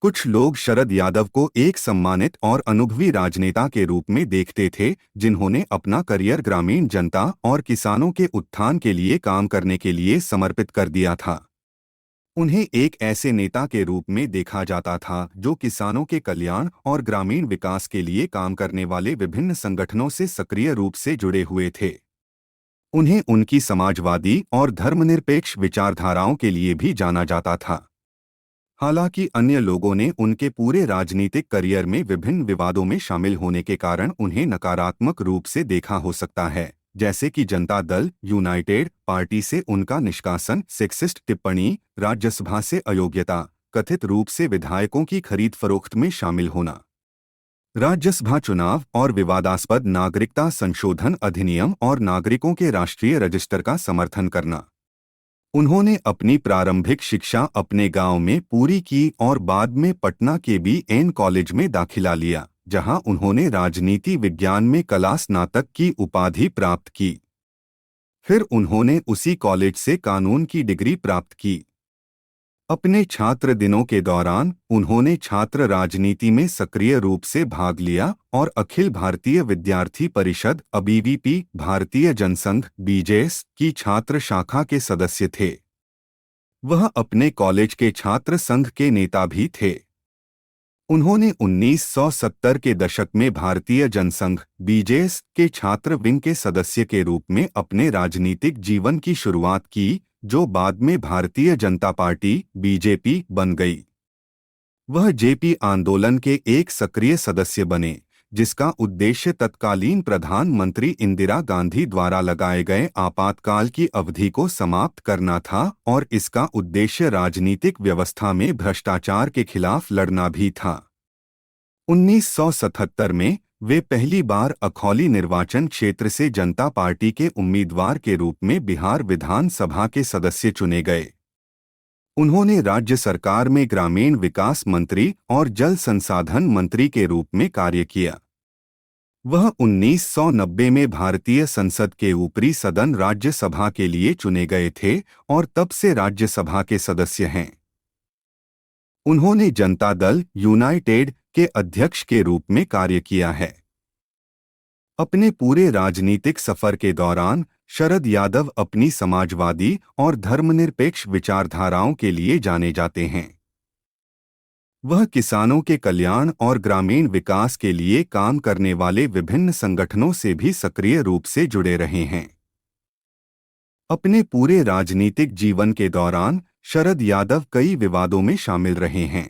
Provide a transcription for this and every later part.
कुछ लोग शरद यादव को एक सम्मानित और अनुभवी राजनेता के रूप में देखते थे, जिन्होंने अपना करियर ग्रामीण जनता और किसानों के उत्थान के लिए काम करने के लिए समर्पित कर दिया था। उन्हें एक ऐसे नेता के रूप में देखा जाता था जो किसानों के कल्याण और ग्रामीण विकास के लिए काम करने वाले विभिन्न संगठनों से सक्रिय रूप से जुड़े हुए थे। उन्हें उनकी समाजवादी और धर्मनिरपेक्ष विचारधाराओं के लिए भी जाना जाता था। हालांकि अन्य लोगों ने उनके पूरे राजनीतिक करियर में विभिन्न विवादों में शामिल होने के कारण उन्हें नकारात्मक रूप से देखा हो सकता है, जैसे कि जनता दल यूनाइटेड पार्टी से उनका निष्कासन, सेक्सिस्ट टिप्पणी, राज्यसभा से अयोग्यता, कथित रूप से विधायकों की खरीद फरोख्त में शामिल होना, राज्यसभा चुनाव और विवादास्पद नागरिकता संशोधन अधिनियम और नागरिकों के राष्ट्रीय रजिस्टर का समर्थन करना। उन्होंने अपनी प्रारंभिक शिक्षा अपने गांव में पूरी की और बाद में पटना के BN कॉलेज में दाखिला लिया, जहां उन्होंने राजनीति विज्ञान में कला स्नातक की उपाधि प्राप्त की। फिर उन्होंने उसी कॉलेज से कानून की डिग्री प्राप्त की। अपने छात्र दिनों के दौरान उन्होंने छात्र राजनीति में सक्रिय रूप से भाग लिया और अखिल भारतीय विद्यार्थी परिषद ABVP, भारतीय जनसंघ BJS की छात्र शाखा के सदस्य थे। वह अपने कॉलेज के छात्र संघ के नेता भी थे। उन्होंने 1970 के दशक में भारतीय जनसंघ BJS के छात्र विंग के सदस्य के रूप में अपने राजनीतिक जीवन की शुरुआत की, जो बाद में भारतीय जनता पार्टी BJP बन गई। वह JP आंदोलन के एक सक्रिय सदस्य बने, जिसका उद्देश्य तत्कालीन प्रधानमंत्री इंदिरा गांधी द्वारा लगाए गए आपातकाल की अवधि को समाप्त करना था और इसका उद्देश्य राजनीतिक व्यवस्था में भ्रष्टाचार के खिलाफ लड़ना भी था। 1977 में वे पहली बार अखौली निर्वाचन क्षेत्र से जनता पार्टी के उम्मीदवार के रूप में बिहार विधानसभा के सदस्य चुने गए। उन्होंने राज्य सरकार में ग्रामीण विकास मंत्री और जल संसाधन मंत्री के रूप में कार्य किया। वह 1990 में भारतीय संसद के ऊपरी सदन राज्यसभा के लिए चुने गए थे और तब से राज्यसभा के सदस्य हैं। उन्होंने जनता दल यूनाइटेड के अध्यक्ष के रूप में कार्य किया है। अपने पूरे राजनीतिक सफर के दौरान शरद यादव अपनी समाजवादी और धर्मनिरपेक्ष विचारधाराओं के लिए जाने जाते हैं। वह किसानों के कल्याण और ग्रामीण विकास के लिए काम करने वाले विभिन्न संगठनों से भी सक्रिय रूप से जुड़े रहे हैं। अपने पूरे राजनीतिक जीवन के दौरान शरद यादव कई विवादों में शामिल रहे हैं।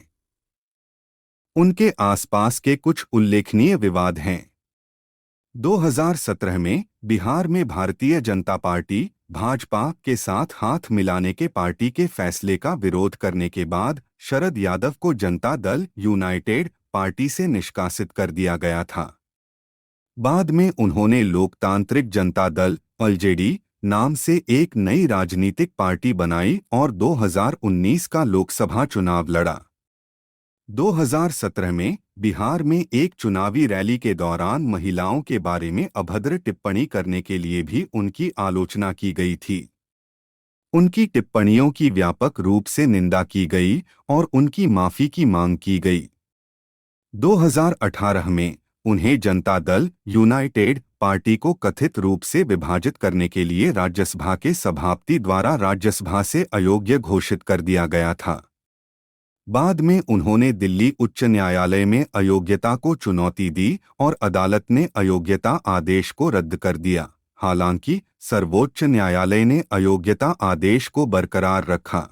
उनके आसपास के कुछ उल्लेखनीय विवाद हैं। 2017 में बिहार में भारतीय जनता पार्टी भाजपा के साथ हाथ मिलाने के पार्टी के फैसले का विरोध करने के बाद शरद यादव को जनता दल यूनाइटेड पार्टी से निष्कासित कर दिया गया था। बाद में उन्होंने लोकतांत्रिक जनता दल LJD नाम से एक नई राजनीतिक पार्टी बनाई और 2019 का लोकसभा चुनाव लड़ा। 2017 में बिहार में एक चुनावी रैली के दौरान महिलाओं के बारे में अभद्र टिप्पणी करने के लिए भी उनकी आलोचना की गई थी। उनकी टिप्पणियों की व्यापक रूप से निंदा की गई और उनकी माफी की मांग की गई। 2018 में उन्हें जनता दल यूनाइटेड पार्टी को कथित रूप से विभाजित करने के लिए राज्यसभा के सभापति द्वारा राज्यसभा से अयोग्य घोषित कर दिया गया था। बाद में उन्होंने दिल्ली उच्च न्यायालय में अयोग्यता को चुनौती दी और अदालत ने अयोग्यता आदेश को रद्द कर दिया। हालांकि सर्वोच्च न्यायालय ने अयोग्यता आदेश को बरकरार रखा।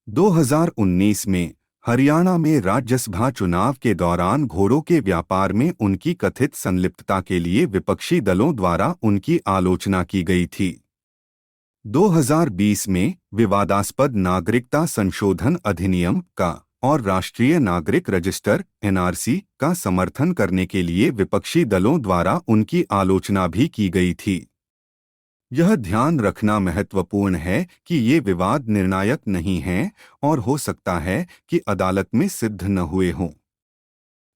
2019 में हरियाणा में राज्यसभा चुनाव के दौरान घोड़ों के व्यापार में उनकी कथित संलिप्तता के लिए विपक्षी दलों द्वारा उनकी आलोचना की गई थी। 2020 में विवादास्पद नागरिकता संशोधन अधिनियम का और राष्ट्रीय नागरिक रजिस्टर NRC का समर्थन करने के लिए विपक्षी दलों द्वारा उनकी आलोचना भी की गई थी। यह ध्यान रखना महत्वपूर्ण है कि ये विवाद निर्णायक नहीं हैं और हो सकता है कि अदालत में सिद्ध न हुए हों।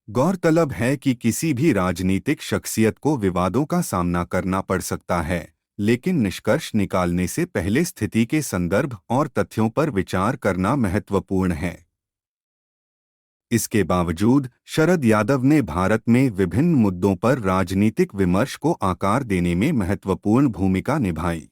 गौरतलब है कि किसी भी राजनीतिक शख्सियत को विवादों का सामना करना पड़ सकता है, लेकिन निष्कर्ष निकालने से पहले स्थिति के संदर्भ और तथ्यों पर विचार करना महत्वपूर्ण है। इसके बावजूद शरद यादव ने भारत में विभिन्न मुद्दों पर राजनीतिक विमर्श को आकार देने में महत्वपूर्ण भूमिका निभाई।